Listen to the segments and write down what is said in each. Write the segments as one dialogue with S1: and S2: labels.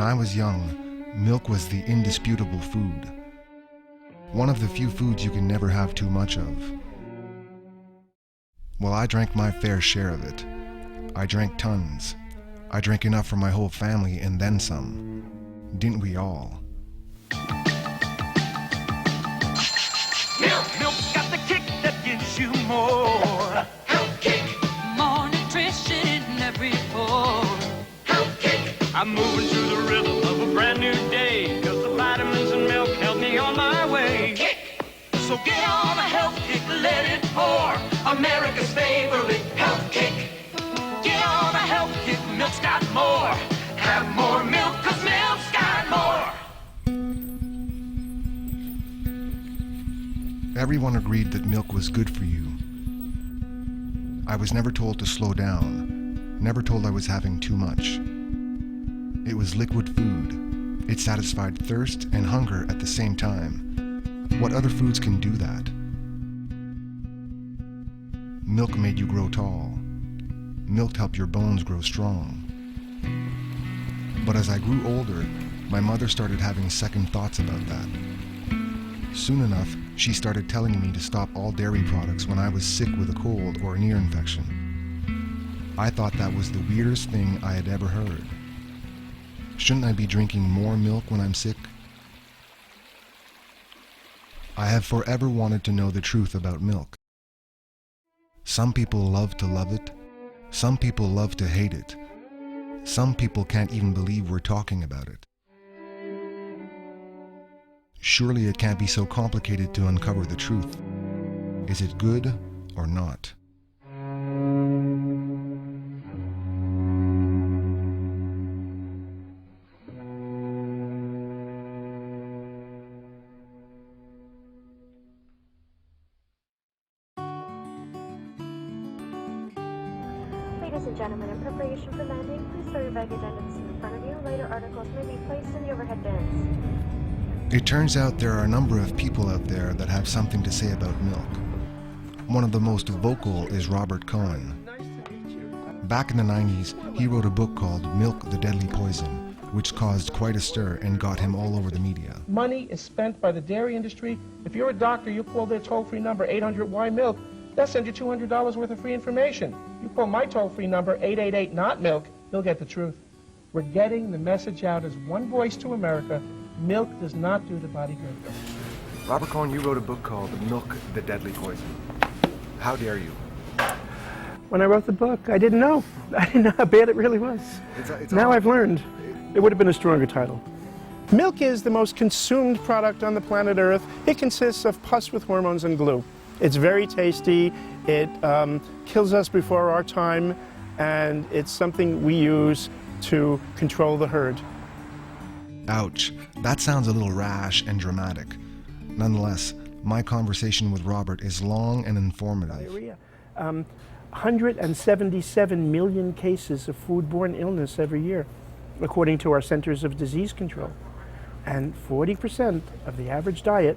S1: I was young, milk was the indisputable food. One of the few foods you can never have too much of. Well, I drank my fair share of it. I drank tons. I drank enough for my whole family and then some. Didn't we all?
S2: Milk's got the kick that gives you more. Health kick. More nutrition in every pore. Health kick. I'm moving through the rhythm of a brand new day, 'cause the vitamins in milk help me on my way. Kick. So get on a health kick, let it pour. America's favorite health kick. Get on a health kick, milk's got more. Have more milk, 'cause milk's got more.
S1: Everyone agreed that milk was good for you. I was never told to slow down, never told I was having too much. It was liquid food. It satisfied thirst and hunger at the same time. What other foods can do that? Milk made you grow tall. Milk helped your bones grow strong. But as I grew older, my mother started having second thoughts about that. Soon enough, she started telling me to stop all dairy products when I was sick with a cold or an ear infection. I thought that was the weirdest thing I had ever heard. Shouldn't I be drinking more milk when I'm sick? I have forever wanted to know the truth about milk. Some people love to love it. Some people love to hate it. Some people can't even believe we're talking about it. Surely it can't be so complicated to uncover the truth. Is it good or not?
S3: Ladies and gentlemen, in preparation for landing, please throw your baggage under the seat in front of you. Later articles may be placed in the overhead bins.
S1: It turns out there are a number of people out there that have something to say about milk. One of the most vocal is Robert Cohen. Back in the 90s, he wrote a book called Milk, the Deadly Poison, which caused quite a stir and got him all over the media.
S4: Money is spent by the dairy industry. If you're a doctor, you call their toll-free number 800-Y-MILK. They'll send you $200 worth of free information. You call my toll-free number 888-NOT-MILK, you'll get the truth. We're getting the message out as one voice to America. Milk does not do the body good.
S1: Robert Cohen, you wrote a book called Milk, the Deadly Poison. How dare you?
S4: When I wrote the book, I didn't know. I didn't know how bad it really was. Now I've learned. It would have been a stronger title. Milk is the most consumed product on the planet Earth. It consists of pus with hormones and glue. It's very tasty. It kills us before our time, and it's something we use to control the herd.
S1: Ouch. That sounds a little rash and dramatic. Nonetheless, my conversation with Robert is long and informative.
S4: Diarrhea. 177 million cases of foodborne illness every year, according to our Centers of Disease Control. And 40% of the average diet,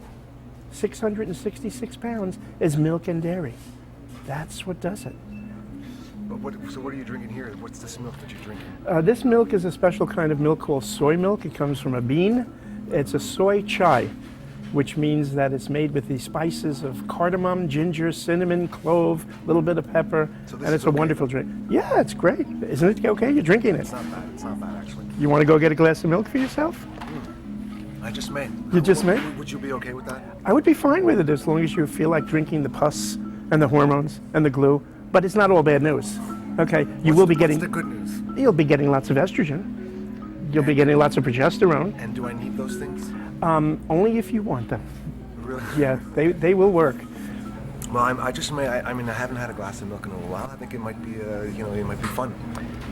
S4: 666 pounds, is milk and dairy. That's what does it.
S1: So what are you drinking here? What's this milk that you're drinking?
S4: This milk is a special kind of milk called soy milk. It comes from a bean. It's a soy chai, which means that it's made with the spices of cardamom, ginger, cinnamon, clove, a little bit of pepper, and it's a wonderful drink. Yeah, it's great. Isn't it okay? You're drinking it.
S1: It's not bad. It's not bad, actually.
S4: You want to go get a glass of milk for yourself?
S1: I just may.
S4: You just may?
S1: Would you be okay with that?
S4: I would be fine with it as long as you feel like drinking the pus and the hormones and the glue. But it's not all bad news. Okay, you will be getting.
S1: What's the good news?
S4: You'll be getting lots of estrogen. You'll be getting lots of progesterone.
S1: And do I need those things?
S4: Only if you want them.
S1: Really?
S4: Yeah, they will work.
S1: Well, I haven't had a glass of milk in a while. I think it might be, it might be fun.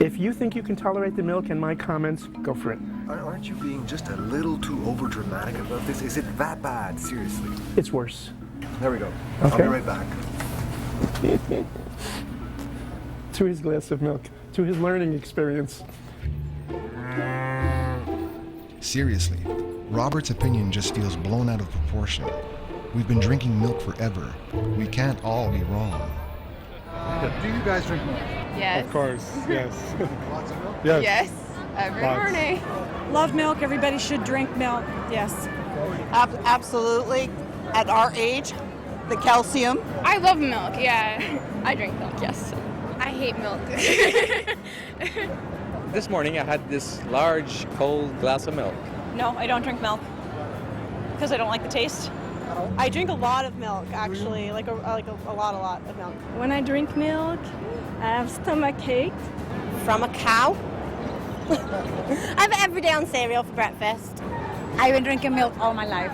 S4: If you think you can tolerate the milk and my comments, go for it.
S1: Aren't you being just a little too overdramatic about this? Is it that bad? Seriously?
S4: It's worse.
S1: There we go.
S4: Okay.
S1: I'll be right back.
S4: To his glass of milk, to his learning experience.
S1: Seriously, Robert's opinion just feels blown out of proportion. We've been drinking milk forever. We can't all be wrong.
S5: Do you guys drink milk?
S6: Yes.
S5: Of course, yes.
S1: Lots of milk?
S5: Yes.
S6: Yes.
S5: Every morning.
S6: Love milk. Everybody should drink milk. Yes.
S7: Absolutely. At our age, the calcium.
S5: I love milk, yeah. I drink milk, yes. I hate milk.
S8: This morning I had this large cold glass of milk.
S6: No, I don't drink milk because I don't like the taste. I drink a lot of milk, actually, like a lot of milk.
S9: When I drink milk, I have stomachache.
S10: From a cow. I have it every day on cereal for breakfast.
S6: I've been drinking milk all my life.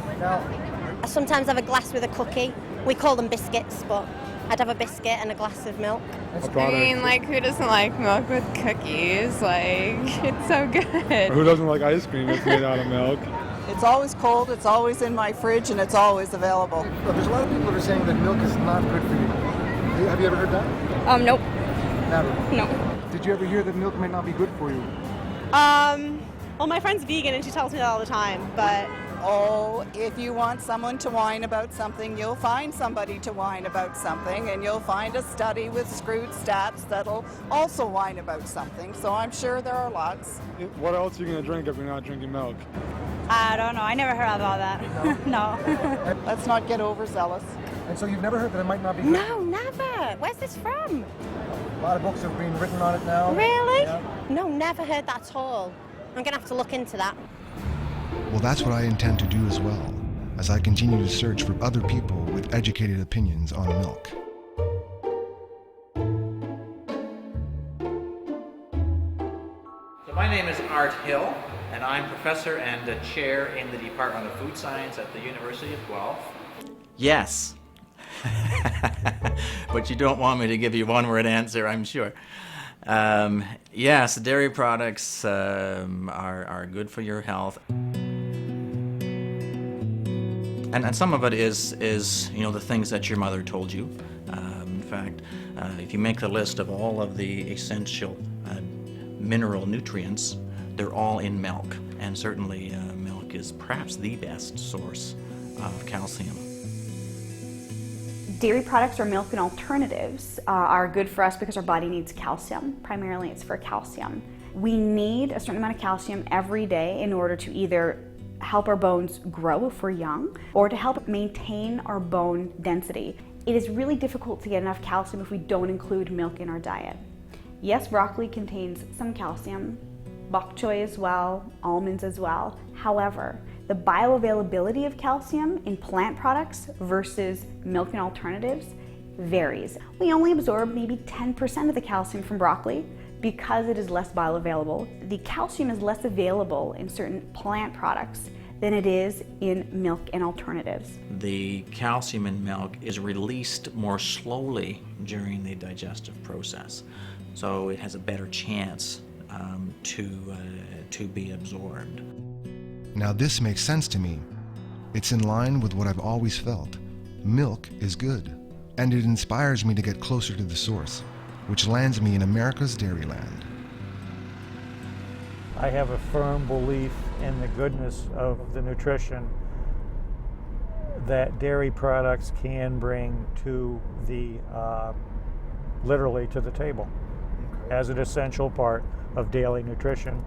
S10: I sometimes have a glass with a cookie. We call them biscuits, but I'd have a biscuit and a glass of milk.
S5: I mean, like, who doesn't like milk with cookies? Like, it's so good.
S11: Who doesn't like ice cream that's made out of milk?
S7: It's always cold, it's always in my fridge, and it's always available.
S1: There's a lot of people that are saying that milk is not good for you. Have you ever heard that?
S5: Nope.
S1: Never.
S5: No.
S1: Did you ever hear that milk might not be good for you?
S6: Well, my friend's vegan and she tells me that all the time, but...
S7: Oh, if you want someone to whine about something, you'll find somebody to whine about something, and you'll find a study with screwed stats that'll also whine about something, so I'm sure there are lots.
S11: What else are you going to drink if you're not drinking milk?
S6: I don't know. I never heard about that. No.
S7: Let's not get overzealous.
S1: And so you've never heard that it might not be good?
S10: No, never. Where's this from?
S1: A lot of books have been written on it now.
S10: Really?
S1: Yeah.
S10: No, never heard that at all. I'm going to have to look into that.
S1: Well, that's what I intend to do as well, as I continue to search for other people with educated opinions on milk.
S12: So my name is Art Hill, and I'm professor and a chair in the Department of Food Science at the University of Guelph. Yes. But you don't want me to give you one-word answer, I'm sure. Yes, dairy products are good for your health. And some of it is you know, the things that your mother told you. In fact, if you make the list of all of the essential mineral nutrients, they're all in milk. And certainly milk is perhaps the best source of calcium.
S13: Dairy products or milk and alternatives are good for us because our body needs calcium. Primarily it's for calcium. We need a certain amount of calcium every day in order to either help our bones grow if we're young or to help maintain our bone density. It is really difficult to get enough calcium if we don't include milk in our diet. Yes, broccoli contains some calcium, bok choy as well, almonds as well. However, the bioavailability of calcium in plant products versus milk and alternatives varies. We only absorb maybe 10% of the calcium from broccoli because it is less bioavailable. The calcium is less available in certain plant products than it is in milk and alternatives.
S12: The calcium in milk is released more slowly during the digestive process, so it has a better chance to be absorbed.
S1: Now this makes sense to me. It's in line with what I've always felt. Milk is good, and it inspires me to get closer to the source, which lands me in America's dairyland.
S14: I have a firm belief in the goodness of the nutrition that dairy products can bring to the, literally to the table as an essential part of daily nutrition.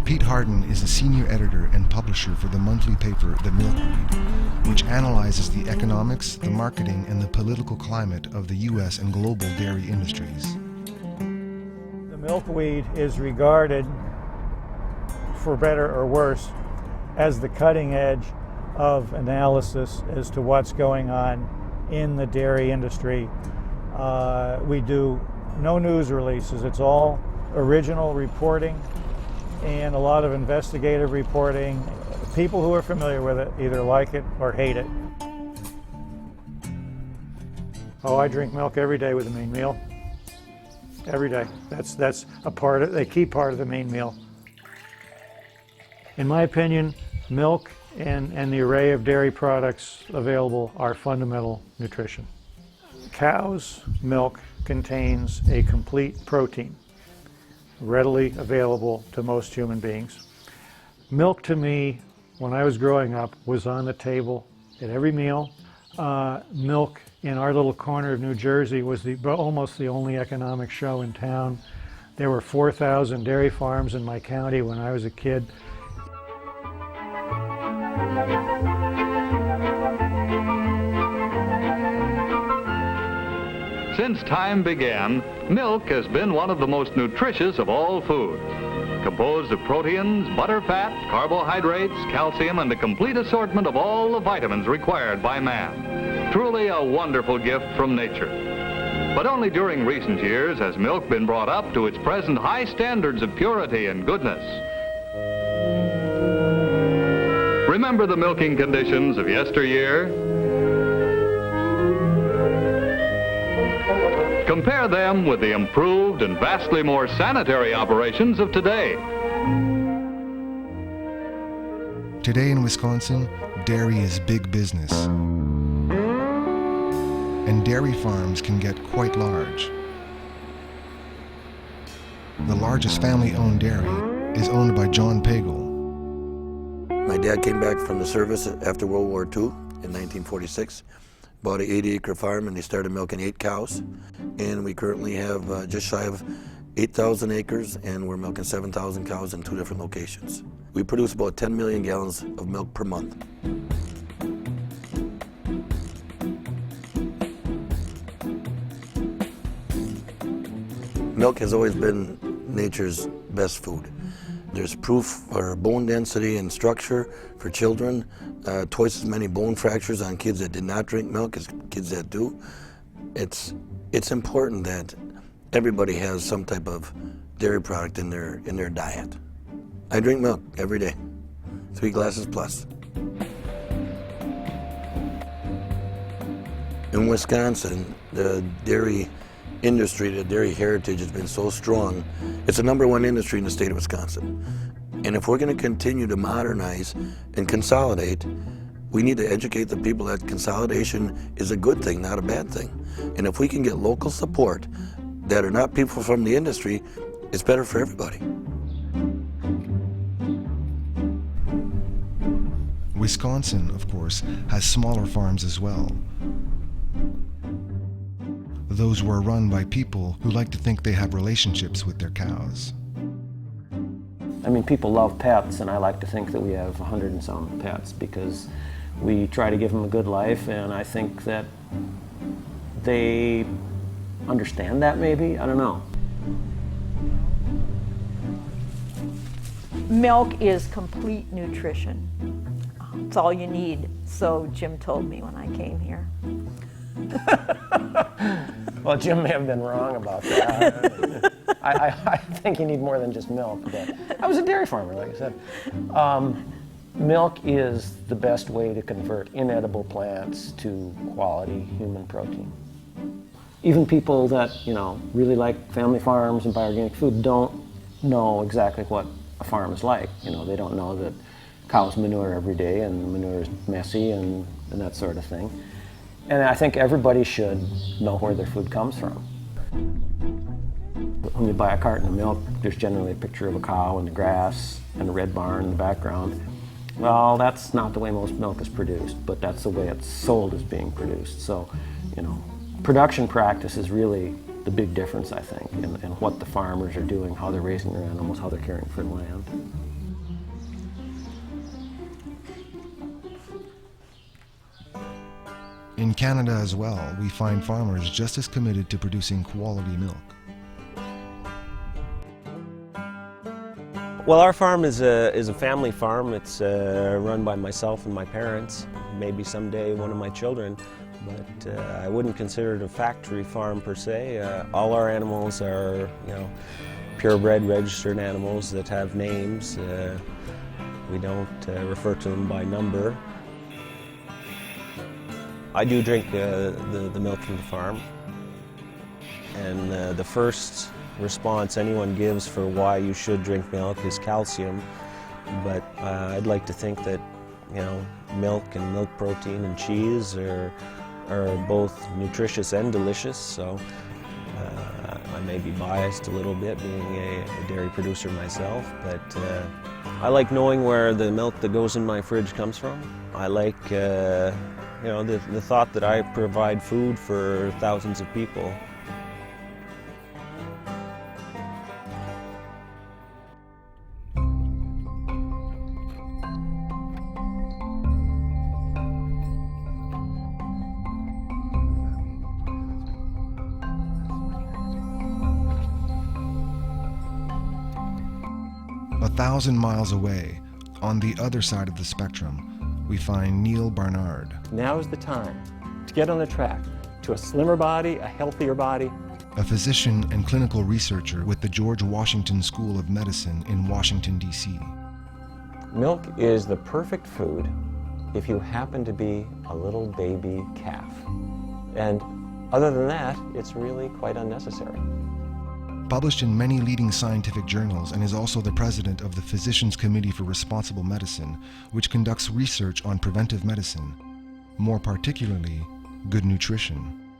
S1: Pete Harden is a senior editor and publisher for the monthly paper The Milkweed, which analyzes the economics, the marketing, and the political climate of the U.S. and global dairy industries.
S14: The milkweed is regarded, for better or worse, as the cutting edge of analysis as to what's going on in the dairy industry. We do no news releases. It's all original reporting and a lot of investigative reporting. People who are familiar with it either like it or hate it. Oh, I drink milk every day with the main meal. Every day. That's a key part of the main meal. In my opinion, milk and the array of dairy products available are fundamental nutrition. Cow's milk contains a complete protein, readily available to most human beings. Milk to me, when I was growing up, was on the table at every meal. Milk in our little corner of New Jersey was almost the only economic show in town. There were 4,000 dairy farms in my county when I was a kid.
S15: Since time began, milk has been one of the most nutritious of all foods. Composed of proteins, butter fat, carbohydrates, calcium, and a complete assortment of all the vitamins required by man. Truly a wonderful gift from nature. But only during recent years has milk been brought up to its present high standards of purity and goodness. Remember the milking conditions of yesteryear? Compare them with the improved and vastly more sanitary operations of today.
S1: Today in Wisconsin, dairy is big business. And dairy farms can get quite large. The largest family-owned dairy is owned by John Pagel.
S16: My dad came back from the service after World War II in 1946, bought an 80-acre farm, and he started milking 8 cows. And we currently have just shy of 8,000 acres, and we're milking 7,000 cows in 2 different locations. We produce about 10 million gallons of milk per month. Milk has always been nature's best food. There's proof for bone density and structure for children, twice as many bone fractures on kids that did not drink milk as kids that do. It's important that everybody has some type of dairy product in their diet. I drink milk every day, 3 glasses plus. In Wisconsin, the dairy industry, the dairy heritage has been so strong. It's the #1 industry in the state of Wisconsin. And if we're going to continue to modernize and consolidate, we need to educate the people that consolidation is a good thing, not a bad thing. And if we can get local support that are not people from the industry, it's better for everybody.
S1: Wisconsin, of course, has smaller farms as well. Those were run by people who like to think they have relationships with their cows.
S17: I mean, people love pets, and I like to think that we have 100 and some pets because we try to give them a good life, and I think that they understand that maybe, I don't know.
S18: Milk is complete nutrition. It's all you need, so Jim told me when I came here.
S17: Well, Jim may have been wrong about that. I think you need more than just milk, but I was a dairy farmer, like I said. Milk is the best way to convert inedible plants to quality human protein. Even people that, really like family farms and bioorganic food don't know exactly what a farm is like. They don't know that cows manure every day and manure is messy and that sort of thing. And I think everybody should know where their food comes from. When you buy a carton of milk, there's generally a picture of a cow in the grass and a red barn in the background. Well, that's not the way most milk is produced, but that's the way it's sold as being produced. So, production practice is really the big difference, I think, in what the farmers are doing, how they're raising their animals, how they're caring for the land.
S1: In Canada as well, we find farmers just as committed to producing quality milk.
S19: Well, our farm is a family farm. It's run by myself and my parents, maybe someday one of my children, but I wouldn't consider it a factory farm per se. All our animals are, purebred registered animals that have names. We don't refer to them by number. I do drink the milk from the farm, and the first response anyone gives for why you should drink milk is calcium, but I'd like to think that milk and milk protein and cheese are both nutritious and delicious, so I may be biased a little bit being a dairy producer myself, but I like knowing where the milk that goes in my fridge comes from. I like the thought that I provide food for thousands of people.
S1: 1,000 miles away, on the other side of the spectrum, we find Neil Barnard.
S20: Now is the time to get on the track to a slimmer body, a healthier body.
S1: A physician and clinical researcher with the George Washington School of Medicine in Washington, D.C.
S20: Milk is the perfect food if you happen to be a little baby calf. And other than that, it's really quite unnecessary.
S1: Published in many leading scientific journals and is also the president of the Physicians Committee for Responsible Medicine, which conducts research on preventive medicine, more particularly good nutrition.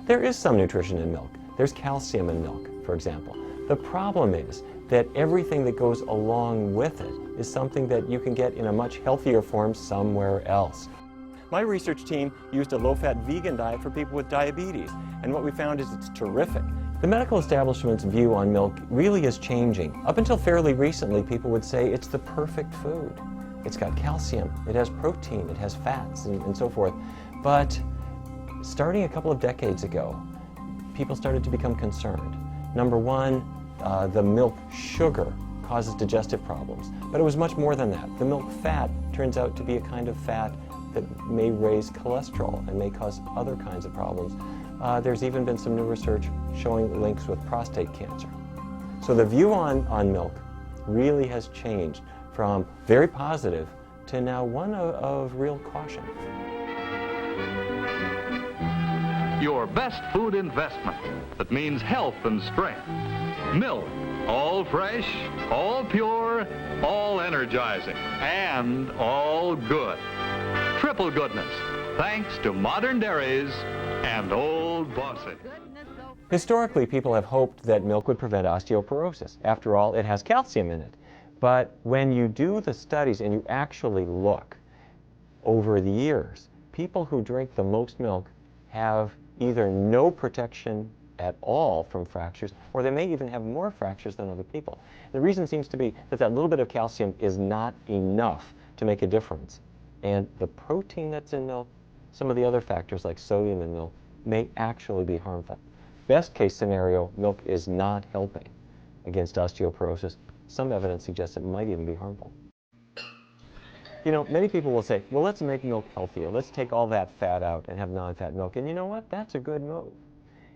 S20: There is some nutrition in milk. There's calcium in milk, for example. The problem is that everything that goes along with it is something that you can get in a much healthier form somewhere else. My research team used a low-fat vegan diet for people with diabetes, and what we found is it's terrific. The medical establishment's view on milk really is changing. Up until fairly recently, people would say it's the perfect food. It's got calcium, it has protein, it has fats, and so forth. But starting a couple of decades ago, people started to become concerned. Number one, the milk sugar causes digestive problems. But it was much more than that. The milk fat turns out to be a kind of fat that may raise cholesterol and may cause other kinds of problems. There's even been some new research showing links with prostate cancer. So the view on milk really has changed from very positive to now one of real caution.
S15: Your best food investment that means health and strength. Milk, all fresh, all pure, all energizing, and all good. Triple goodness, thanks to modern dairies and Old Bossy.
S20: Historically, people have hoped that milk would prevent osteoporosis. After all, it has calcium in it. But when you do the studies and you actually look over the years, people who drink the most milk have either no protection at all from fractures, or they may even have more fractures than other people. The reason seems to be that that little bit of calcium is not enough to make a difference. And the protein that's in milk, some of the other factors like sodium in milk, may actually be harmful. Best case scenario, milk is not helping against osteoporosis. Some evidence suggests it might even be harmful. You know, many people will say, well, let's make milk healthier. Let's take all that fat out and have non-fat milk. And you know what? That's a good move.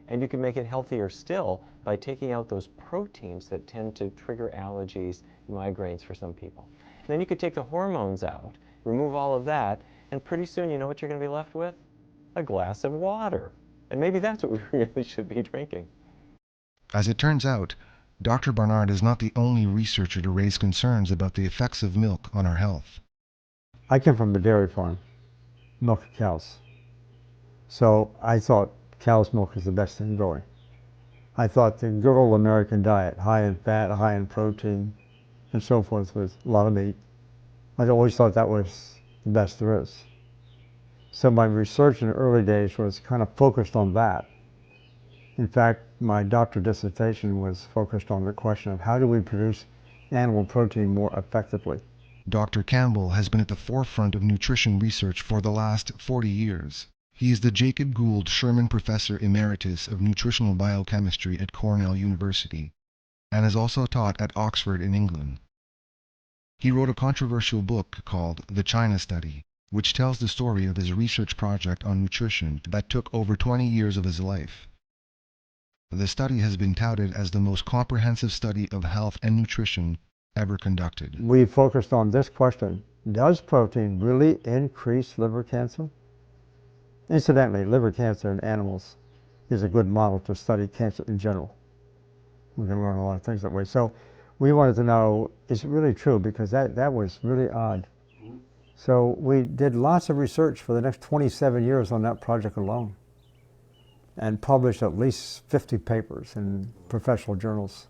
S20: And you can make it healthier still by taking out those proteins that tend to trigger allergies, migraines for some people. And then you could take the hormones out, remove all of that, and pretty soon you know what you're going to be left with? A glass of water. And maybe that's what we really should be drinking.
S1: As it turns out, Dr. Barnard is not the only researcher to raise concerns about the effects of milk on our health.
S21: I came from a dairy farm, milk cows. So I thought cow's milk is the best thing going. I thought the good old American diet, high in fat, high in protein, and so forth, with a lot of meat. I always thought that was the best there is. So my research in the early days was kind of focused on that. In fact, my doctoral dissertation was focused on the question of how do we produce animal protein more effectively.
S1: Dr. Campbell has been at the forefront of nutrition research for the last 40 years. He is the Jacob Gould Sherman Professor Emeritus of Nutritional Biochemistry at Cornell University, and has also taught at Oxford in England. He wrote a controversial book called The China Study, which tells the story of his research project on nutrition that took over 20 years of his life. The study has been touted as the most comprehensive study of health and nutrition ever conducted.
S21: We focused on this question: does protein really increase liver cancer? Incidentally, liver cancer in animals is a good model to study cancer in general. We can learn a lot of things that way. So we wanted to know, is it really true? Because that was really odd. So we did lots of research for the next 27 years on that project alone, and published at least 50 papers in professional journals.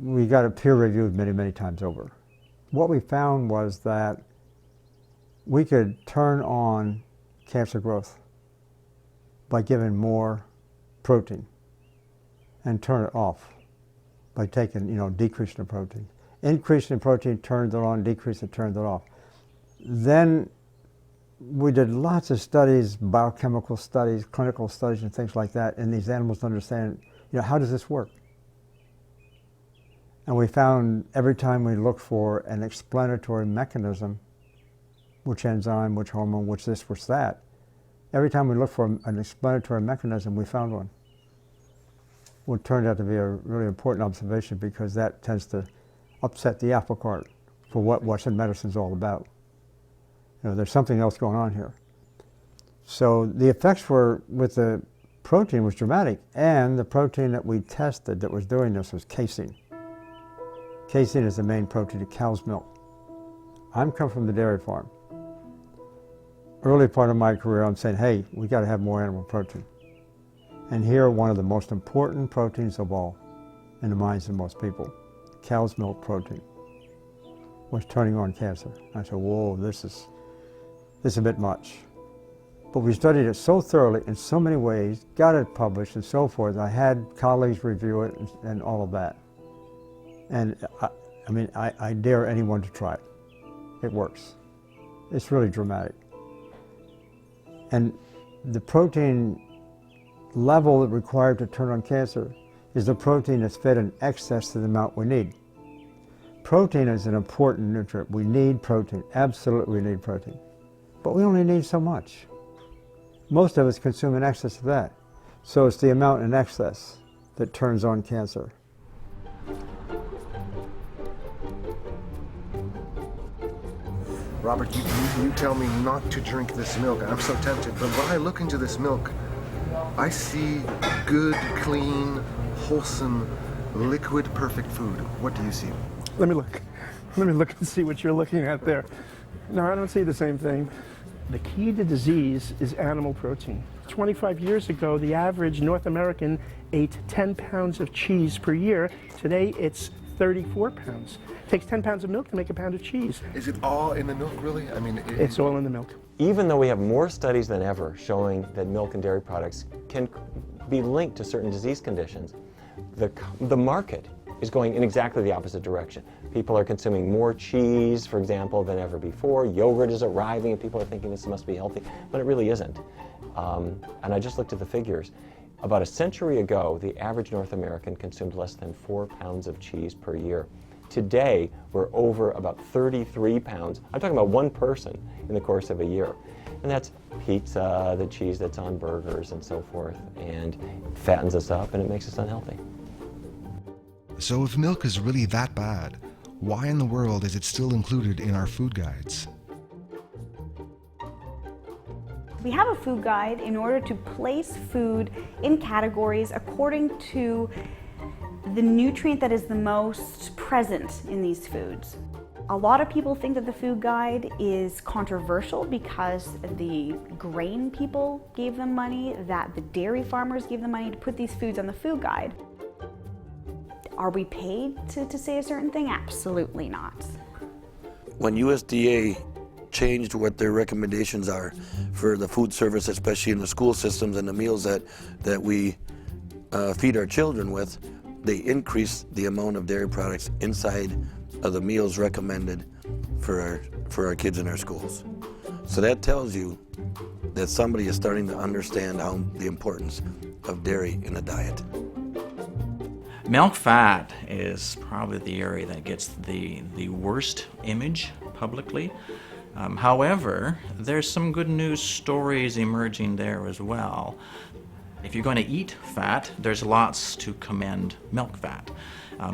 S21: We got it peer-reviewed many, many times over. What we found was that we could turn on cancer growth by giving more protein, and turn it off by taking, decreasing the protein. Increasing the protein turned it on, decreasing it turned it off. Then we did lots of studies, biochemical studies, clinical studies, and things like that in these animals to understand, how does this work? And we found every time we looked for an explanatory mechanism, which enzyme, which hormone, which this, which that, every time we looked for an explanatory mechanism, we found one. What turned out to be a really important observation, because that tends to upset the apple cart for what Western medicine is all about. You know, there's something else going on here. So the effects were with the protein was dramatic, and the protein that we tested that was doing this was casein. Casein is the main protein of cow's milk. I'm come from the dairy farm. Early part of my career, I'm saying, hey, we got to have more animal protein. And here, one of the most important proteins of all in the minds of most people, cow's milk protein, was turning on cancer. I said, whoa, this is a bit much. But we studied it so thoroughly in so many ways, got it published and so forth. I had colleagues review it and all of that. And I mean, I dare anyone to try it. It works. It's really dramatic. And the protein level that required to turn on cancer is the protein that's fed in excess to the amount we need. Protein is an important nutrient. We need protein. Absolutely we need protein. But we only need so much. Most of us consume in excess of that. So it's the amount in excess that turns on cancer.
S1: Robert, you tell me not to drink this milk, and I'm so tempted. But when I look into this milk, I see good, clean, wholesome, liquid, perfect food. What do you see?
S4: Let me look. Let me look and see what you're looking at there. No, I don't see the same thing. The key to disease is animal protein. 25 years ago, the average North American ate 10 pounds of cheese per year. Today, it's 34 pounds. It takes 10 pounds of milk to make a pound of cheese.
S1: Is it all in the milk, really? I mean,
S4: it's all in the milk.
S20: Even though we have more studies than ever showing that milk and dairy products can be linked to certain disease conditions, the market is going in exactly the opposite direction. People are consuming more cheese, for example, than ever before. Yogurt is arriving and people are thinking this must be healthy, but it really isn't. And I just looked at the figures. About a century ago, the average North American consumed less than 4 pounds of cheese per year. Today, we're over about 33 pounds. I'm talking about one person in the course of a year. And that's pizza, the cheese that's on burgers and so forth, and it fattens us up and it makes us unhealthy.
S1: So if milk is really that bad, why in the world is it still included in our food guides?
S13: We have a food guide in order to place food in categories according to the nutrient that is the most present in these foods. A lot of people think that the food guide is controversial because the grain people gave them money, that the dairy farmers gave them money to put these foods on the food guide. Are we paid to say a certain thing? Absolutely not.
S16: When USDA changed what their recommendations are for the food service, especially in the school systems and the meals that we feed our children with, they increased the amount of dairy products inside of the meals recommended for our kids in our schools. So that tells you that somebody is starting to understand the importance of dairy in a diet.
S12: Milk fat is probably the area that gets the worst image publicly. However, there's some good news stories emerging there as well. If you're going to eat fat, there's lots to commend milk fat.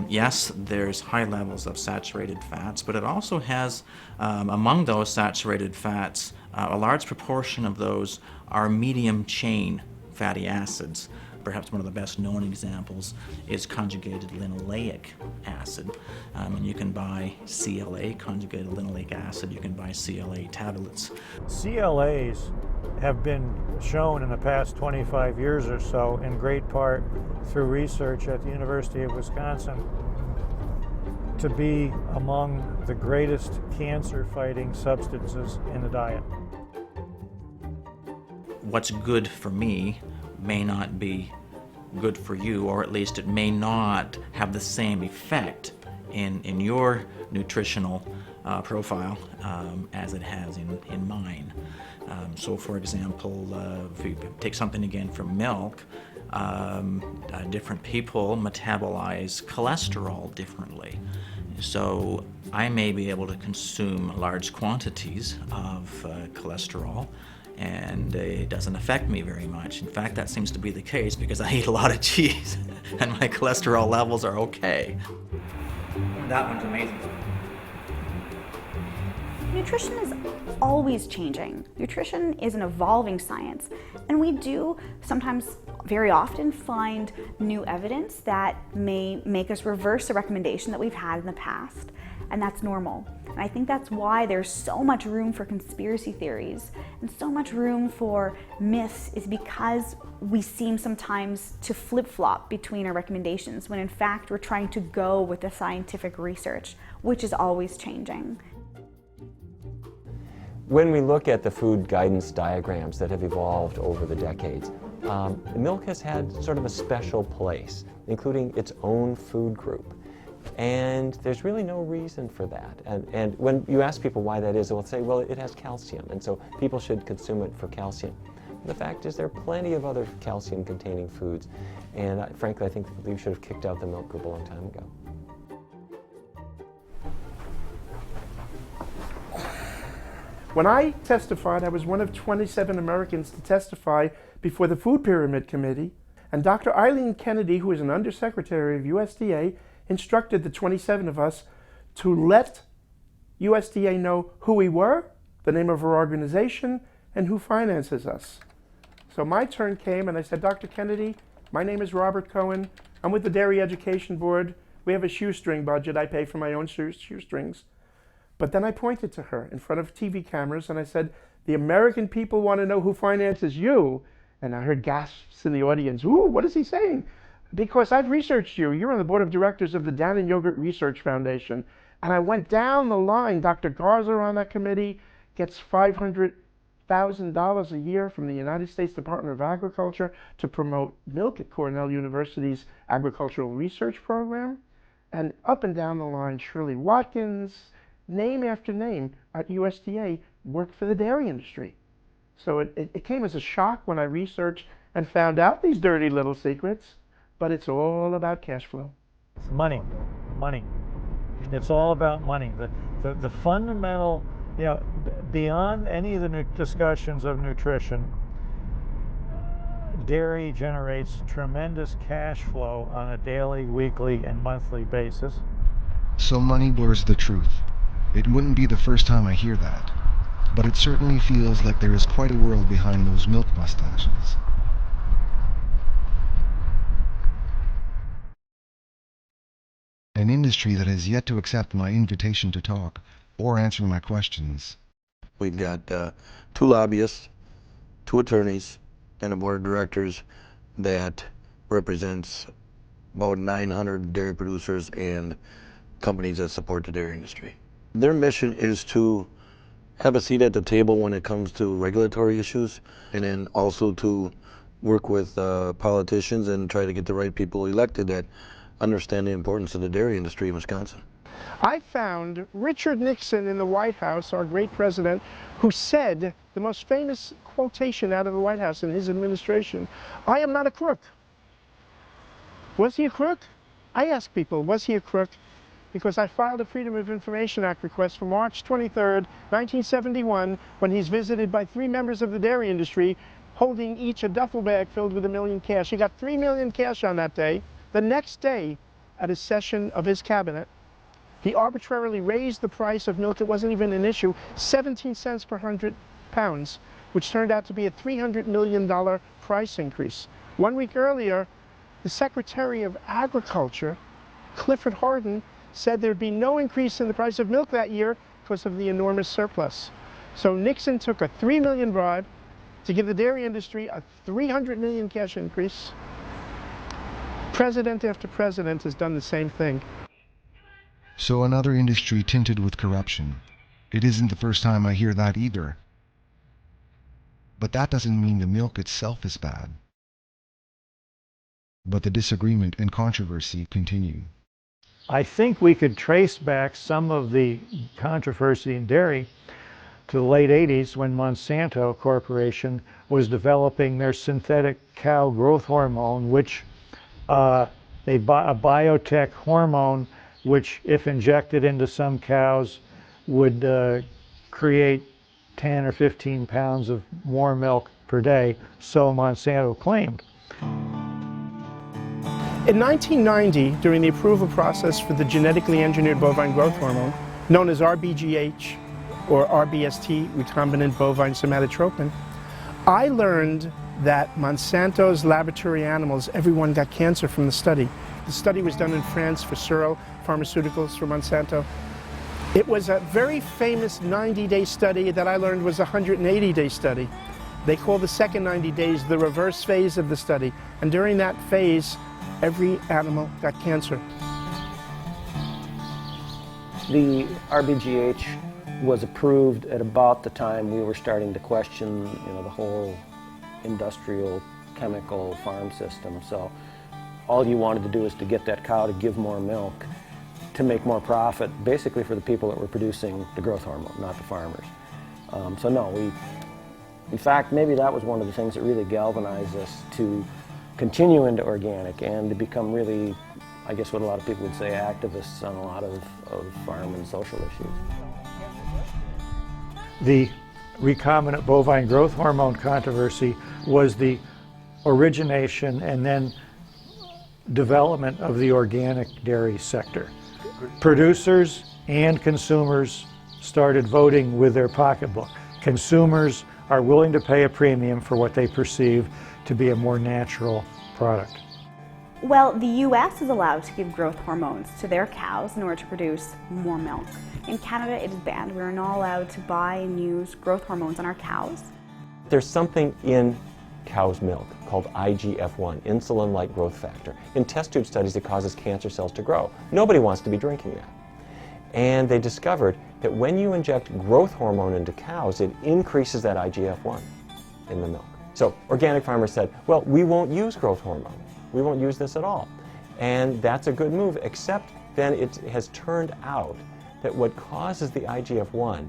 S12: Yes, there's high levels of saturated fats, but it also has, among those saturated fats, a large proportion of those are medium chain fatty acids. Perhaps one of the best known examples is conjugated linoleic acid. And you can buy CLA, conjugated linoleic acid, you can buy CLA tablets.
S14: CLAs have been shown in the past 25 years or so, in great part through research at the University of Wisconsin, to be among the greatest cancer-fighting substances in the diet.
S12: What's good for me may not be good for you, or at least it may not have the same effect in your nutritional profile as it has in mine. So for example, if you take something again from milk, Different people metabolize cholesterol differently. So I may be able to consume large quantities of cholesterol, and it doesn't affect me very much. In fact, that seems to be the case because I eat a lot of cheese and my cholesterol levels are okay. That one's amazing.
S13: Nutrition is always changing. Nutrition is an evolving science, and we do sometimes, very often, find new evidence that may make us reverse a recommendation that we've had in the past, and that's normal. And I think that's why there's so much room for conspiracy theories and so much room for myths, is because we seem sometimes to flip-flop between our recommendations when in fact we're trying to go with the scientific research, which is always changing.
S20: When we look at the food guidance diagrams that have evolved over the decades, milk has had sort of a special place, including its own food group. And there's really no reason for that. And when you ask people why that is, they'll say, well, it has calcium, and so people should consume it for calcium. The fact is there are plenty of other calcium-containing foods, and frankly, I think we should have kicked out the milk group a long time ago.
S4: When I testified, I was one of 27 Americans to testify before the Food Pyramid Committee, and Dr. Eileen Kennedy, who is an undersecretary of USDA, instructed the 27 of us to let USDA know who we were, the name of our organization, and who finances us. So my turn came and I said, Dr. Kennedy, my name is Robert Cohen. I'm with the Dairy Education Board. We have a shoestring budget. I pay for my own shoestrings. But then I pointed to her in front of TV cameras and I said, the American people want to know who finances you. And I heard gasps in the audience. Ooh, what is he saying? Because I've researched you. You're on the board of directors of the Dannon Yogurt Research Foundation. And I went down the line. Dr. Garza on that committee gets $500,000 a year from the United States Department of Agriculture to promote milk at Cornell University's agricultural research program. And up and down the line, Shirley Watkins, name after name at USDA worked for the dairy industry. So it came as a shock when I researched and found out these dirty little secrets, but it's all about cash flow.
S14: Money, money. It's all about money. The fundamental, beyond any of the discussions of nutrition, dairy generates tremendous cash flow on a daily, weekly, and monthly basis.
S1: So money blurs the truth. It wouldn't be the first time I hear that, but it certainly feels like there is quite a world behind those milk mustaches. An industry that has yet to accept my invitation to talk or answer my questions.
S16: We've got 2 lobbyists, 2 attorneys, and a board of directors that represents about 900 dairy producers and companies that support the dairy industry. Their mission is to have a seat at the table when it comes to regulatory issues, and then also to work with politicians and try to get the right people elected that understand the importance of the dairy industry in Wisconsin.
S4: I found Richard Nixon in the White House, our great president, who said the most famous quotation out of the White House in his administration, "I am not a crook." Was he a crook? I ask people, was he a crook? Because I filed a Freedom of Information Act request for March 23rd, 1971, when he's visited by 3 members of the dairy industry, holding each a duffel bag filled with $1 million cash. He got $3 million cash on that day. The next day, at a session of his cabinet, he arbitrarily raised the price of milk. It wasn't even an issue, 17 cents per 100 pounds, which turned out to be a $300 million price increase. 1 week earlier, the Secretary of Agriculture, Clifford Harden, said there'd be no increase in the price of milk that year because of the enormous surplus. So Nixon took a $3 million bribe to give the dairy industry a $300 million cash increase. President after president has done the same thing.
S1: So another industry tinted with corruption. It isn't the first time I hear that either. But that doesn't mean the milk itself is bad. But the disagreement and controversy continue.
S14: I think we could trace back some of the controversy in dairy to the late 80s when Monsanto Corporation was developing their synthetic cow growth hormone, which a biotech hormone which, if injected into some cows, would create 10 or 15 pounds of more milk per day, so Monsanto claimed.
S4: In 1990, during the approval process for the genetically engineered bovine growth hormone, known as RBGH, or RBST, recombinant bovine somatotropin, I learned that Monsanto's laboratory animals, everyone got cancer from the study. The study was done in France for Searle Pharmaceuticals for Monsanto. It was a very famous 90-day study that I learned was a 180-day study. They call the second 90 days the reverse phase of the study. And during that phase, every animal got cancer.
S17: The RBGH was approved at about the time we were starting to question, the whole industrial chemical farm system. So all you wanted to do is to get that cow to give more milk to make more profit, basically for the people that were producing the growth hormone, not the farmers. So no, in fact, maybe that was one of the things that really galvanized us to continue into organic and to become really, I guess what a lot of people would say, activists on a lot of farm and social issues.
S14: The recombinant bovine growth hormone controversy was the origination and then development of the organic dairy sector. Producers and consumers started voting with their pocketbook. Consumers are willing to pay a premium for what they perceive to be a more natural product.
S13: Well, the U.S. is allowed to give growth hormones to their cows in order to produce more milk. In Canada, it is banned. We are not allowed to buy and use growth hormones on our cows.
S20: There's something in cow's milk called IGF-1, insulin-like growth factor. In test tube studies, it causes cancer cells to grow. Nobody wants to be drinking that. And they discovered that when you inject growth hormone into cows, it increases that IGF-1 in the milk. So organic farmers said, well, we won't use growth hormone. We won't use this at all. And that's a good move, except then it has turned out that what causes the IGF-1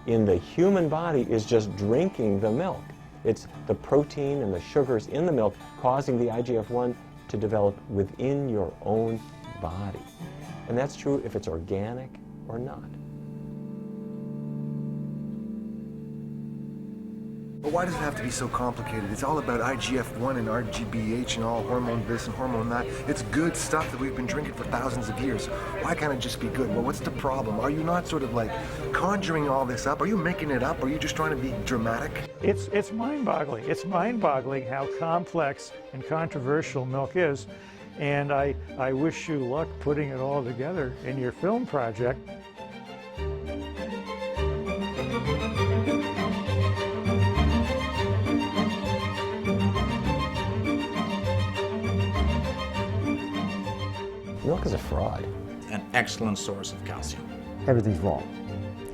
S20: in the human body is just drinking the milk. It's the protein and the sugars in the milk causing the IGF-1 to develop within your own body. And that's true if it's organic or not.
S1: But why does it have to be so complicated? It's all about IGF-1 and RGBH and all hormone this and hormone that. It's good stuff that we've been drinking for thousands of years. Why can't it just be good? Well, what's the problem? Are you not sort of like conjuring all this up? Are you making it up? Are you just trying to be dramatic?
S14: It's mind-boggling. It's mind-boggling how complex and controversial milk is. And I wish you luck putting it all together in your film project.
S20: Milk is a fraud.
S12: An excellent source of calcium.
S21: Everything's wrong.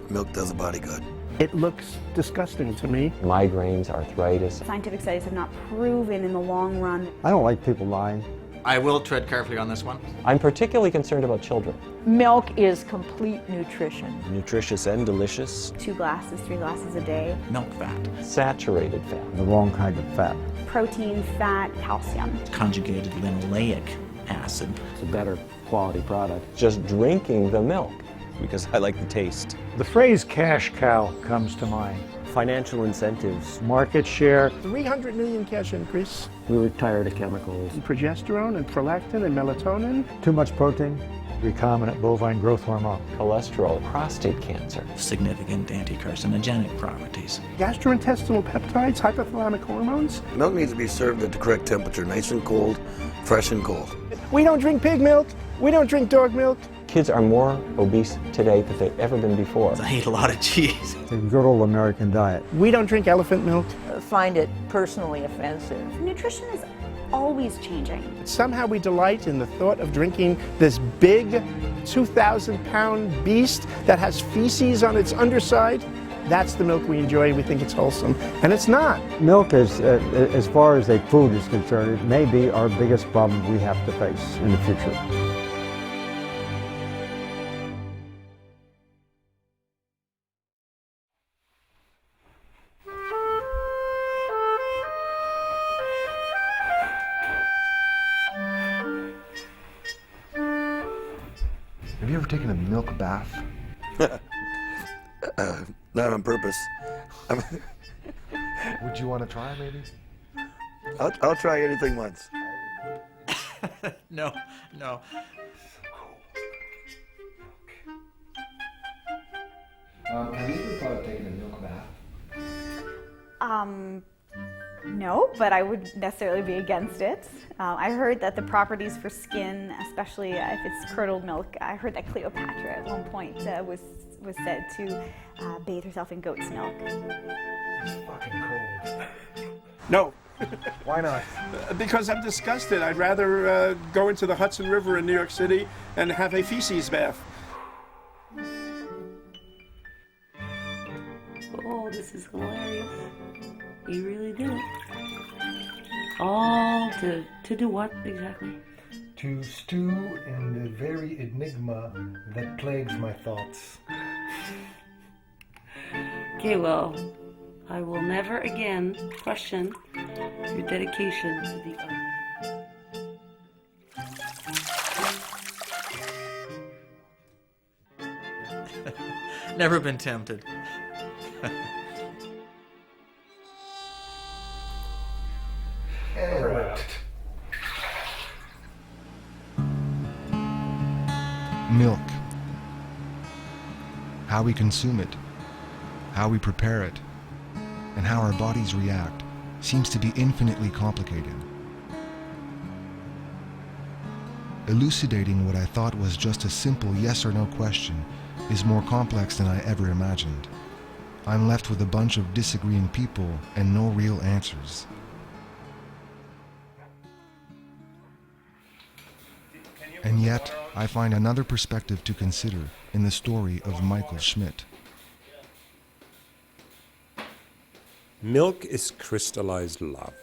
S16: Milk does the body good.
S4: It looks disgusting to me.
S20: Migraines, arthritis.
S13: Scientific studies have not proven in the long run.
S21: I don't like people lying.
S12: I will tread carefully on this one.
S20: I'm particularly concerned about children.
S18: Milk is complete nutrition.
S19: Nutritious and delicious.
S13: 2 glasses, 3 glasses a day.
S12: Milk fat.
S20: Saturated fat.
S21: The wrong kind of fat.
S13: Protein, fat, calcium.
S12: Conjugated linoleic acid.
S17: It's a better quality product.
S20: Just drinking the milk.
S19: Because I like the taste.
S14: The phrase cash cow comes to mind.
S19: Financial incentives.
S14: Market share.
S4: 300 million cash increase.
S17: We were tired of chemicals.
S4: And progesterone and prolactin and melatonin.
S21: Too much protein.
S14: Recombinant bovine growth hormone.
S20: Cholesterol, prostate cancer.
S12: Significant anti-carcinogenic properties.
S4: Gastrointestinal peptides, hypothalamic hormones.
S16: Milk needs to be served at the correct temperature, nice and cold, fresh and cold.
S4: We don't drink pig milk. We don't drink dog milk.
S20: Kids are more obese today than they've ever been before.
S12: I eat a lot of cheese.
S21: The good old American diet.
S4: We don't drink elephant milk.
S18: I find it personally offensive.
S13: Nutrition is always changing.
S4: Somehow we delight in the thought of drinking this big 2,000-pound beast that has feces on its underside. That's the milk we enjoy. We think it's wholesome. And it's not.
S21: Milk is, as far as a food is concerned, it may be our biggest problem we have to face in the future.
S1: Have you ever taken a milk bath?
S16: Not on purpose.
S1: Would you want to try, maybe?
S16: I'll try anything once.
S12: No.
S1: Have you ever thought of taking a milk bath?
S13: No, but I wouldn't necessarily be against it. I heard that the properties for skin, especially if it's curdled milk, I heard that Cleopatra at one point was said to bathe herself in goat's milk.
S1: It's fucking cold.
S4: No.
S1: Why not?
S4: Because I'm disgusted. I'd rather go into the Hudson River in New York City and have a feces bath.
S2: Oh, this is hilarious. You really did it. All to do what exactly?
S1: To stew in the very enigma that plagues my thoughts.
S2: Okay, well, I will never again question your dedication to the art.
S12: Never been tempted.
S1: Milk. How we consume it, how we prepare it, and how our bodies react seems to be infinitely complicated. Elucidating what I thought was just a simple yes or no question is more complex than I ever imagined. I'm left with a bunch of disagreeing people and no real answers. And yet, I find another perspective to consider in the story of Michael Schmidt.
S22: Milk is crystallized love,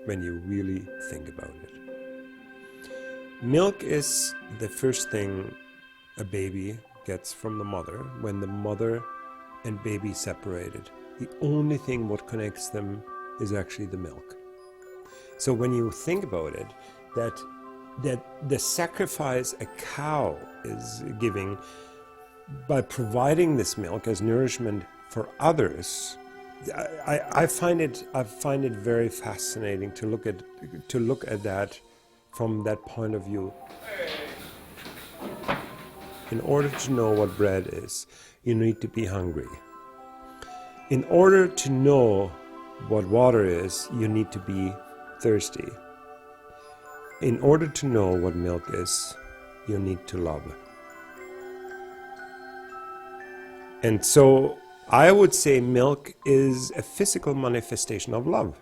S22: when you really think about it. Milk is the first thing a baby gets from the mother when the mother and baby separated. The only thing what connects them is actually the milk. So when you think about it, that the sacrifice a cow is giving by providing this milk as nourishment for others, I find it very fascinating to look at that from that point of view. In order to know what bread is, you need to be hungry. In order to know what water is, you need to be thirsty. In order to know what milk is, you need to love. And so I would say milk is a physical manifestation of love.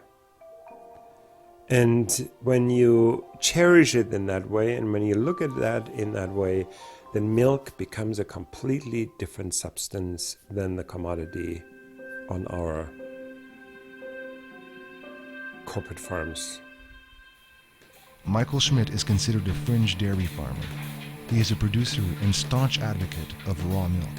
S22: And when you cherish it in that way, and when you look at that in that way, then milk becomes a completely different substance than the commodity on our corporate farms.
S1: Michael Schmidt is considered a fringe dairy farmer. He is a producer and staunch advocate of raw milk.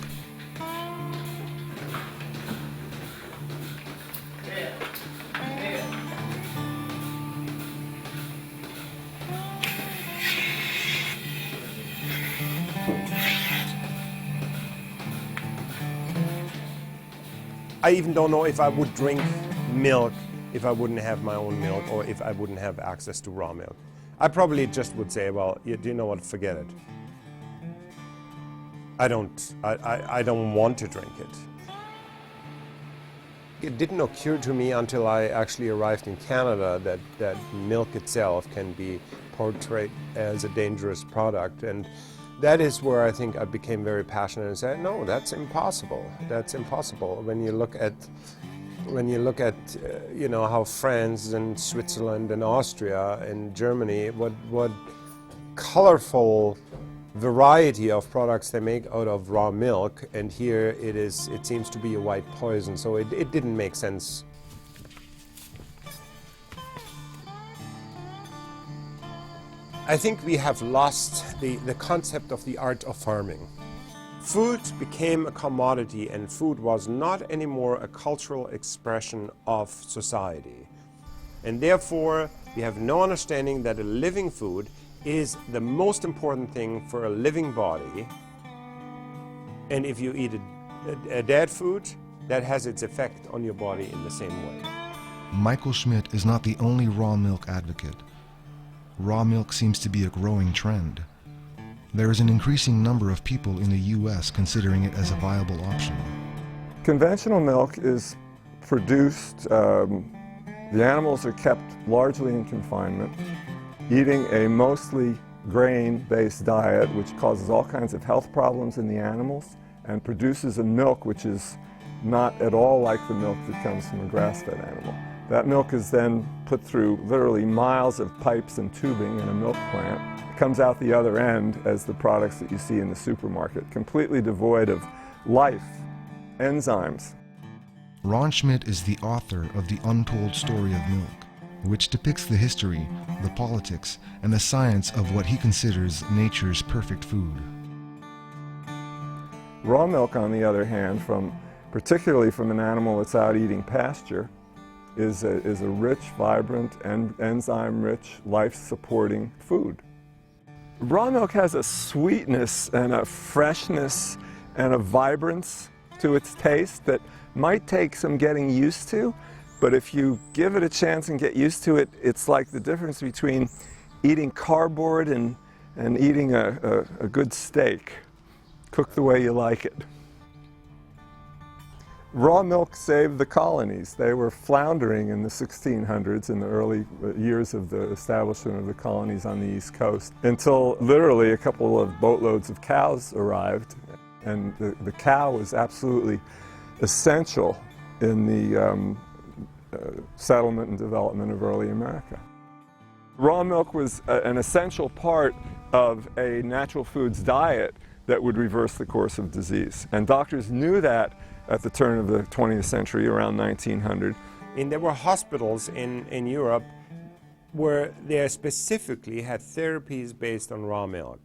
S22: I even don't know if I would drink milk if I wouldn't have my own milk or if I wouldn't have access to raw milk. I probably just would say, well, do you know what, forget it. I don't want to drink it. It didn't occur to me until I actually arrived in Canada that milk itself can be portrayed as a dangerous product. And that is where I think I became very passionate and said, no, that's impossible. That's impossible. When you look at you know, how France and Switzerland and Austria and Germany, what colorful variety of products they make out of raw milk, and here it seems to be a white poison, so it didn't make sense. I think we have lost the concept of the art of farming. Food became a commodity, and food was not anymore a cultural expression of society. And therefore, we have no understanding that a living food is the most important thing for a living body. And if you eat a dead food, that has its effect on your body in the same way.
S1: Michael Schmidt is not the only raw milk advocate. Raw milk seems to be a growing trend. There is an increasing number of people in the U.S. considering it as a viable option.
S3: Conventional milk is produced, the animals are kept largely in confinement, eating a mostly grain-based diet which causes all kinds of health problems in the animals and produces a milk which is not at all like the milk that comes from a grass-fed animal. That milk is then put through literally miles of pipes and tubing in a milk plant. It comes out the other end as the products that you see in the supermarket, completely devoid of life, enzymes.
S1: Ron Schmidt is the author of The Untold Story of Milk, which depicts the history, the politics, and the science of what he considers nature's perfect food.
S3: Raw milk, on the other hand, particularly from an animal that's out eating pasture, is a rich, vibrant, and enzyme-rich, life-supporting food. Raw milk has a sweetness and a freshness and a vibrance to its taste that might take some getting used to, but if you give it a chance and get used to it, it's like the difference between eating cardboard and eating a good steak, cooked the way you like it. Raw milk saved the colonies. They were floundering in the 1600s, in the early years of the establishment of the colonies on the East Coast, until literally a couple of boatloads of cows arrived. And the cow was absolutely essential in the settlement and development of early America. Raw milk was an essential part of a natural foods diet that would reverse the course of disease. And doctors knew that at the turn of the 20th century, around 1900.
S22: And there were hospitals in Europe where they specifically had therapies based on raw milk.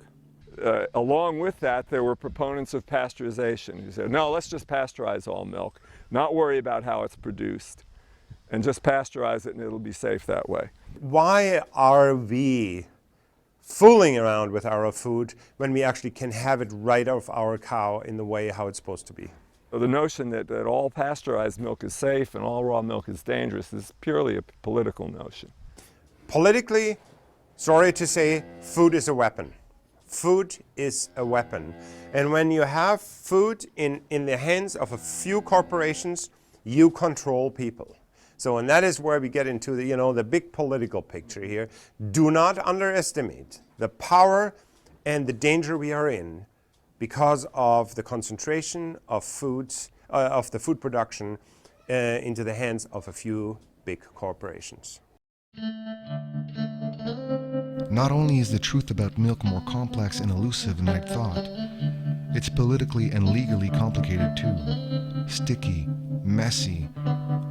S3: Along with that, there were proponents of pasteurization who said, no, let's just pasteurize all milk, not worry about how it's produced, and just pasteurize it and it'll be safe that way.
S22: Why are we fooling around with our food when we actually can have it right off our cow in the way how it's supposed to be?
S3: The notion that all pasteurized milk is safe and all raw milk is dangerous is purely a political notion.
S22: Politically, sorry to say, food is a weapon. Food is a weapon. And when you have food in the hands of a few corporations, you control people. So, and that is where we get into the big political picture here. Do not underestimate the power and the danger we are in because of the concentration of foods, of the food production into the hands of a few big corporations.
S1: Not only is the truth about milk more complex and elusive than I'd thought, it's politically and legally complicated too. Sticky, messy,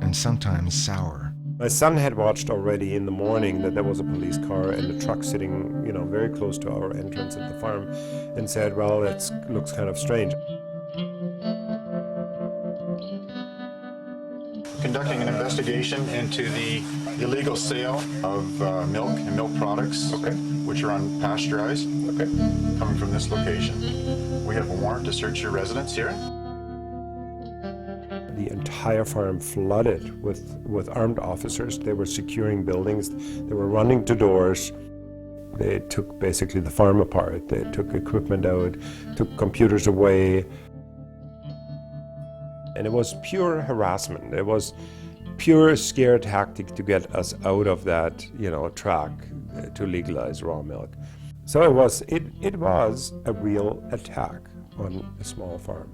S1: and sometimes sour.
S22: My son had watched already in the morning that there was a police car and a truck sitting, very close to our entrance at the farm, and said, well, that looks kind of strange.
S8: Conducting an investigation into the illegal sale of milk and milk products, which are unpasteurized, coming from this location. We have a warrant to search your residence here.
S22: The entire farm flooded with armed officers. They were securing buildings. They were running to doors. They took basically the farm apart. They took equipment out, took computers away. And it was pure harassment. It was pure scare tactic to get us out of that, track to legalize raw milk. So it was a real attack on a small farm.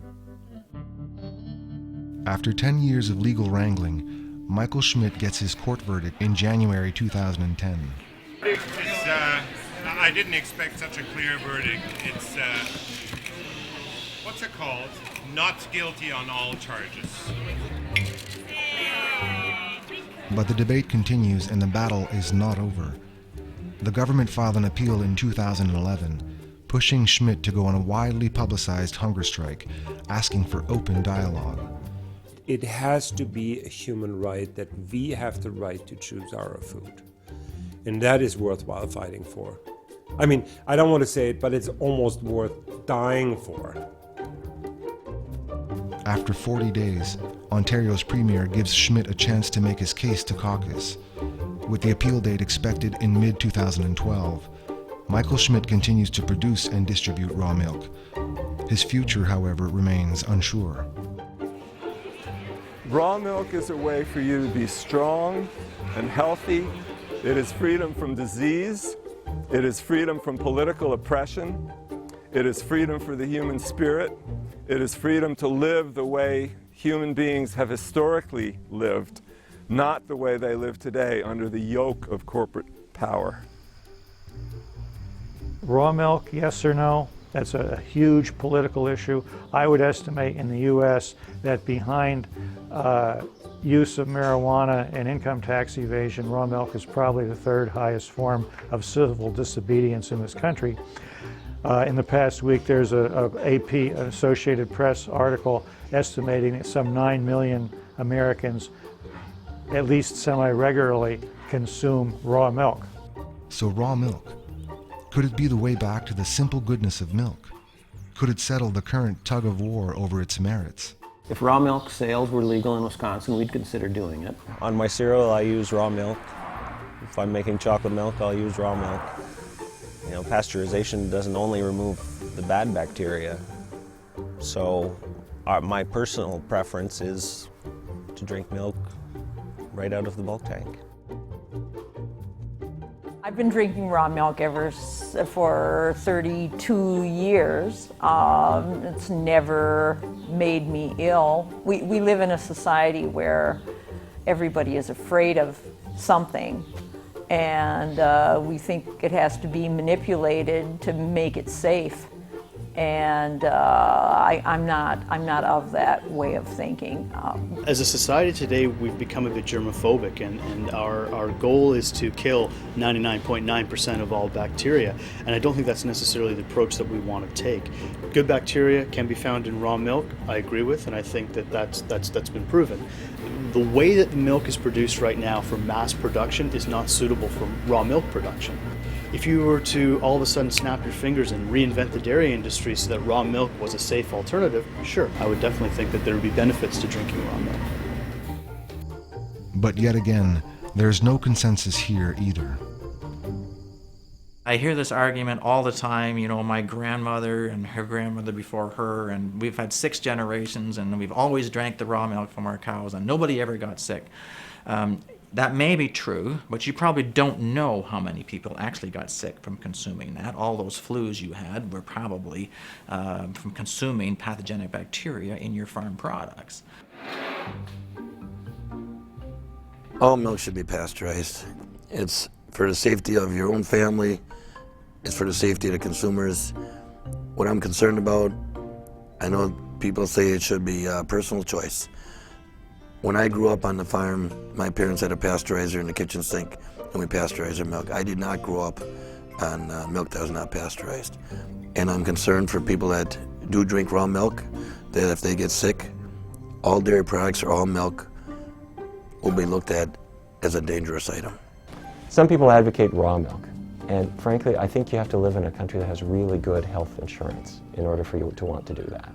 S1: After 10 years of legal wrangling, Michael Schmidt gets his court verdict in January 2010.
S22: I didn't expect such a clear verdict. It's, what's it called? Not guilty on all charges.
S1: But the debate continues and the battle is not over. The government filed an appeal in 2011, pushing Schmidt to go on a widely publicized hunger strike, asking for open dialogue.
S22: It has to be a human right that we have the right to choose our food. And that is worthwhile fighting for. I mean, I don't want to say it, but it's almost worth dying for.
S1: After 40 days, Ontario's Premier gives Schmidt a chance to make his case to caucus. With the appeal date expected in mid-2012, Michael Schmidt continues to produce and distribute raw milk. His future, however, remains unsure.
S3: Raw milk is a way for you to be strong and healthy. It is freedom from disease. It is freedom from political oppression. It is freedom for the human spirit. It is freedom to live the way human beings have historically lived, not the way they live today under the yoke of corporate power.
S14: Raw milk, yes or no? That's a huge political issue. I would estimate in the U.S. that behind use of marijuana and income tax evasion, raw milk is probably the third highest form of civil disobedience in this country. In the past week, there's a AP, an Associated Press article estimating that some 9 million Americans, at least semi-regularly, consume raw milk.
S1: So raw milk, could it be the way back to the simple goodness of milk? Could it settle the current tug of war over its merits?
S17: If raw milk sales were legal in Wisconsin, we'd consider doing it.
S19: On my cereal, I use raw milk. If I'm making chocolate milk, I'll use raw milk. You know, pasteurization doesn't only remove the bad bacteria. So my personal preference is to drink milk right out of the bulk tank.
S18: I've been drinking raw milk for 32 years. It's never made me ill. We live in a society where everybody is afraid of something, and we think it has to be manipulated to make it safe. And I'm not of that way of thinking.
S5: As a society today, we've become a bit germophobic, and our goal is to kill 99.9% of all bacteria. And I don't think that's necessarily the approach that we want to take. Good bacteria can be found in raw milk, I agree with, and I think that's been proven. The way that the milk is produced right now for mass production is not suitable for raw milk production. If you were to all of a sudden snap your fingers and reinvent the dairy industry so that raw milk was a safe alternative, sure, I would definitely think that there would be benefits to drinking raw milk.
S1: But yet again, there's no consensus here either.
S12: I hear this argument all the time, you know, my grandmother and her grandmother before her, and we've had 6 generations, and we've always drank the raw milk from our cows, and nobody ever got sick. That may be true, but you probably don't know how many people actually got sick from consuming that. All those flus you had were probably from consuming pathogenic bacteria in your farm products.
S16: All milk should be pasteurized. It's for the safety of your own family. It's for the safety of the consumers. What I'm concerned about, I know people say it should be a personal choice. When I grew up on the farm, my parents had a pasteurizer in the kitchen sink, and we pasteurized our milk. I did not grow up on milk that was not pasteurized. And I'm concerned for people that do drink raw milk, that if they get sick, all dairy products or all milk will be looked at as a dangerous item.
S20: Some people advocate raw milk, and frankly, I think you have to live in a country that has really good health insurance in order for you to want to do that.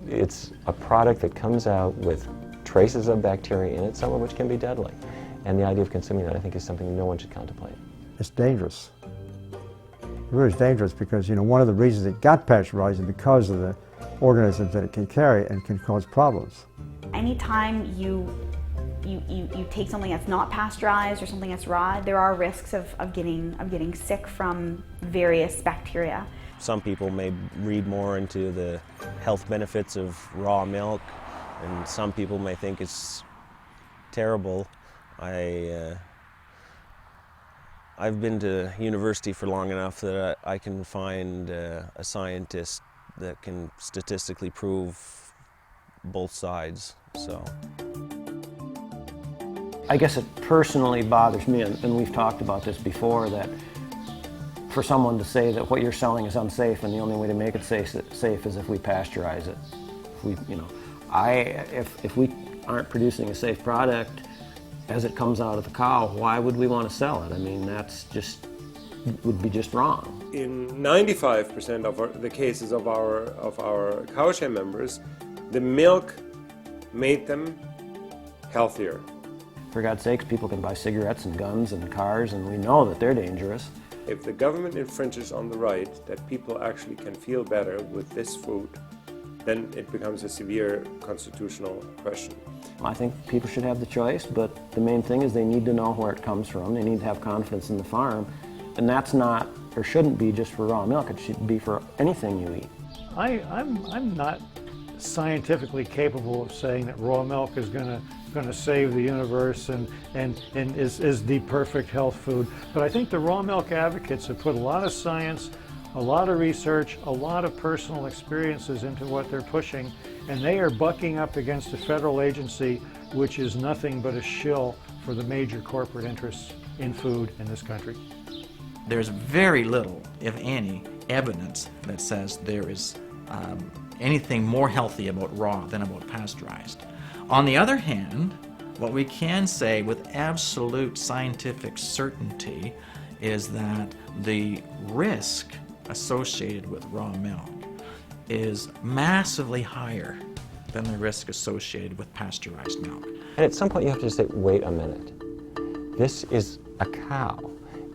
S20: It's a product that comes out with traces of bacteria in it, some of which can be deadly. And the idea of consuming that, I think, is something no one should contemplate.
S21: It's dangerous. It really is dangerous because, you know, one of the reasons it got pasteurized is because of the organisms that it can carry and can cause problems.
S13: Anytime you take something that's not pasteurized or something that's raw, there are risks of getting sick from various bacteria.
S19: Some people may read more into the health benefits of raw milk, and some people may think it's terrible. I've been to university for long enough that I can find a scientist that can statistically prove both sides. So
S17: I guess it personally bothers me, and we've talked about this before, that for someone to say that what you're selling is unsafe and the only way to make it safe is if we pasteurize it. If we aren't producing a safe product as it comes out of the cow, why would we want to sell it? I mean, that's just would be just wrong.
S22: In 95% of the cases of our cowshare members, the milk made them healthier.
S17: For God's sakes, people can buy cigarettes and guns and cars, and we know that they're dangerous.
S22: If the government infringes on the right that people actually can feel better with this food, then it becomes a severe constitutional question.
S17: I think people should have the choice, but the main thing is they need to know where it comes from. They need to have confidence in the farm, and that's not, or shouldn't be, just for raw milk. It should be for anything you eat.
S14: I'm not scientifically capable of saying that raw milk is going to save the universe and is the perfect health food. But I think the raw milk advocates have put a lot of science, a lot of research, a lot of personal experiences into what they're pushing, and they are bucking up against a federal agency which is nothing but a shill for the major corporate interests in food in this country.
S12: There's very little, if any, evidence that says there is anything more healthy about raw than about pasteurized. On the other hand, what we can say with absolute scientific certainty is that the risk associated with raw milk is massively higher than the risk associated with pasteurized milk.
S20: And at some point you have to just say, wait a minute. This is a cow.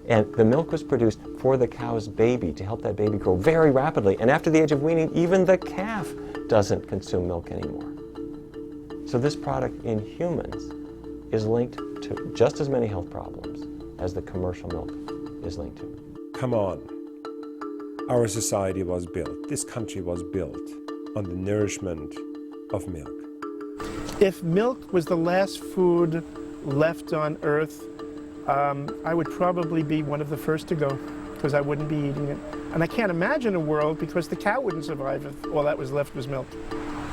S20: And the milk was produced for the cow's baby, to help that baby grow very rapidly. And after the age of weaning, even the calf doesn't consume milk anymore. So this product in humans is linked to just as many health problems as the commercial milk is linked to.
S22: Come on. Our society was built, this country was built on the nourishment of milk.
S4: If milk was the last food left on Earth, I would probably be one of the first to go, because I wouldn't be eating it. And I can't imagine a world, because the cow wouldn't survive if all that was left was milk,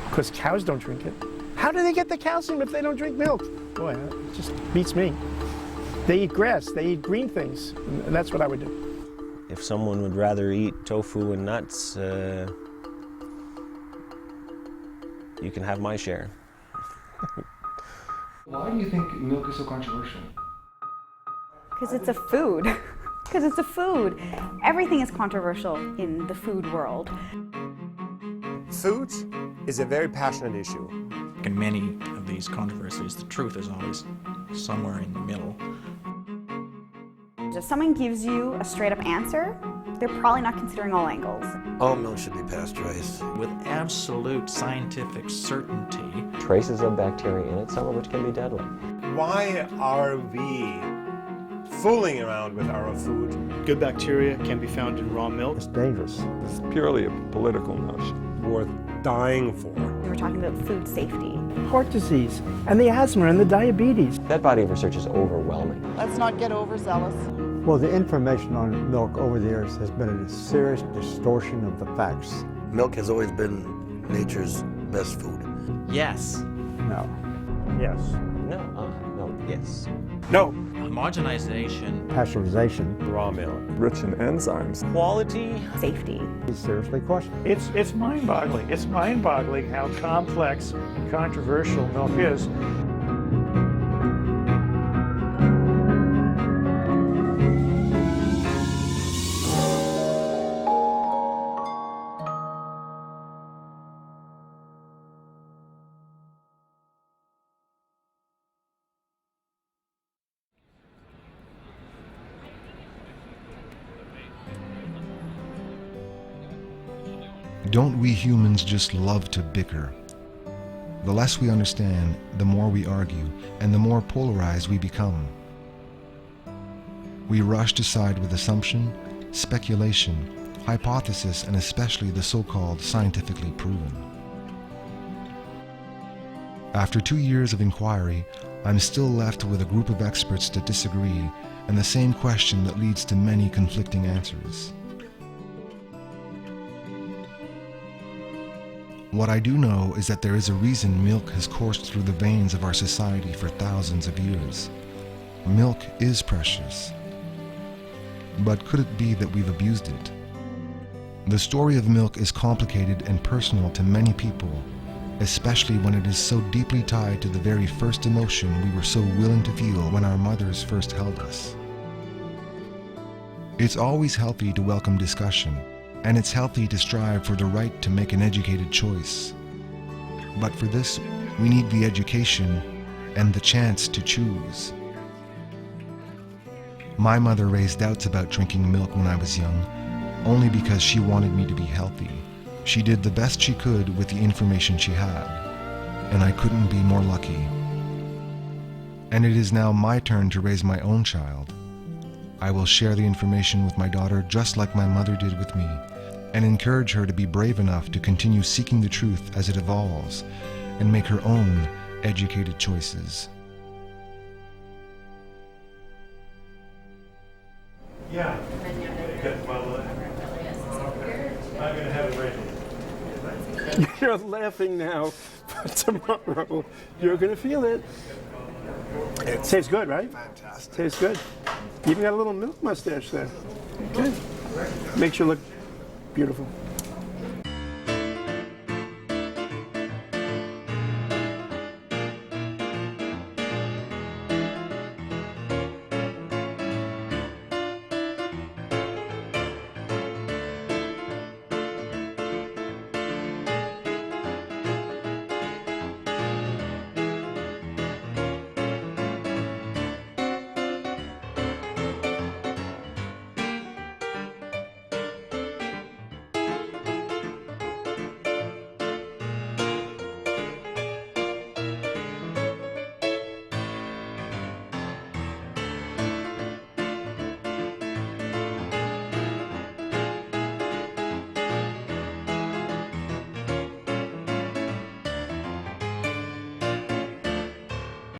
S4: because cows don't drink it. How do they get the calcium if they don't drink milk? Boy, it just beats me. They eat grass, they eat green things, and that's what I would do.
S19: If someone would rather eat tofu and nuts, you can have my share.
S9: Why do you think milk is so controversial?
S13: Because it's a food. Because it's a food. Everything is controversial in the food world.
S22: Food is a very passionate issue.
S12: In many of these controversies, the truth is always somewhere in the middle.
S13: If someone gives you a straight up answer, they're probably not considering all angles.
S16: All milk should be pasteurized.
S12: With absolute scientific certainty.
S20: Traces of bacteria in it, some of which can be deadly.
S22: Why are we fooling around with our food?
S5: Good bacteria can be found in raw milk.
S21: It's dangerous.
S3: It's purely a political notion.
S22: Worth dying for.
S13: We're talking about food safety.
S4: Heart disease, and the asthma, and the diabetes.
S20: That body of research is overwhelming.
S7: Let's not get overzealous.
S21: Well, the information on milk over the years has been a serious distortion of the facts.
S16: Milk has always been nature's best food.
S12: Yes.
S21: No.
S14: Yes.
S20: No. No. Yes.
S22: No.
S12: Homogenization.
S21: Pasteurization.
S22: Raw milk.
S3: Rich in enzymes.
S17: Quality.
S13: Safety.
S21: He's seriously questioned.
S14: It's mind-boggling. It's mind-boggling how complex and controversial milk is.
S1: Don't we humans just love to bicker? The less we understand, the more we argue, and the more polarized we become. We rush to side with assumption, speculation, hypothesis, and especially the so-called scientifically proven. After 2 years of inquiry, I'm still left with a group of experts that disagree, and the same question that leads to many conflicting answers. What I do know is that there is a reason milk has coursed through the veins of our society for thousands of years. Milk is precious. But could it be that we've abused it? The story of milk is complicated and personal to many people, especially when it is so deeply tied to the very first emotion we were so willing to feel when our mothers first held us. It's always healthy to welcome discussion, and it's healthy to strive for the right to make an educated choice. But for this, we need the education and the chance to choose. My mother raised doubts about drinking milk when I was young, only because she wanted me to be healthy. She did the best she could with the information she had, and I couldn't be more lucky. And it is now my turn to raise my own child. I will share the information with my daughter just like my mother did with me, and encourage her to be brave enough to continue seeking the truth as it evolves, and make her own educated choices.
S4: Yeah. I'm going to have it ready. You're laughing now, but tomorrow you're going to feel it. It tastes good, right? Fantastic. Tastes good. You even got a little milk mustache there. Good. Makes you look beautiful.